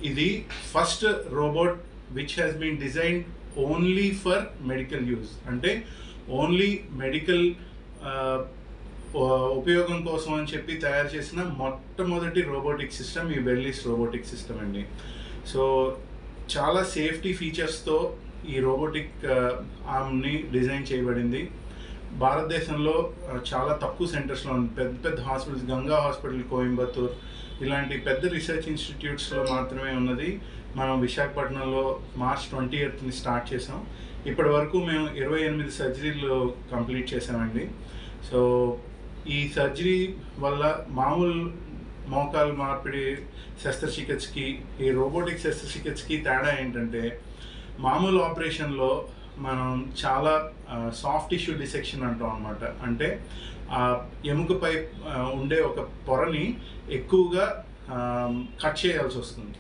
ఇది first robot which has been designed only for medical use, అంటే only medical ఉపయోగం కోసం అని చెప్పి తయారు చేసిన మొట్టమొదటి రోబోటిక్ సిస్టమ్ ఈ బెల్లీస్ రోబోటిక్ సిస్టమ్ అండి. సో చాలా సేఫ్టీ ఫీచర్స్తో ఈ రోబోటిక్ ఆర్మ్ని డిజైన్ చేయబడింది. భారతదేశంలో చాలా తక్కువ సెంటర్స్లో ఉంది. పెద్ద పెద్ద హాస్పిటల్స్, గంగా హాస్పిటల్ కోయంబత్తూర్ ఇలాంటి పెద్ద రీసెర్చ్ ఇన్స్టిట్యూట్స్లో మాత్రమే ఉన్నది. మనం విశాఖపట్నంలో March 20th స్టార్ట్ చేసాం. ఇప్పటి వరకు మేము 28 సర్జరీలు కంప్లీట్ చేసామండి. సో ఈ సర్జరీ వల్ల మామూలు మోకాలు మార్పిడి శస్త్రచికిత్సకి ఈ రోబోటిక్ శస్త్రచికిత్సకి తేడా ఏంటంటే, మామూలు ఆపరేషన్లో మనం చాలా సాఫ్ట్ టిష్యూ డిసెక్షన్ అంటాం అన్నమాట. అంటే ఎముకపై ఉండే ఒక పొరని ఎక్కువగా కట్ చేయాల్సి వస్తుంది.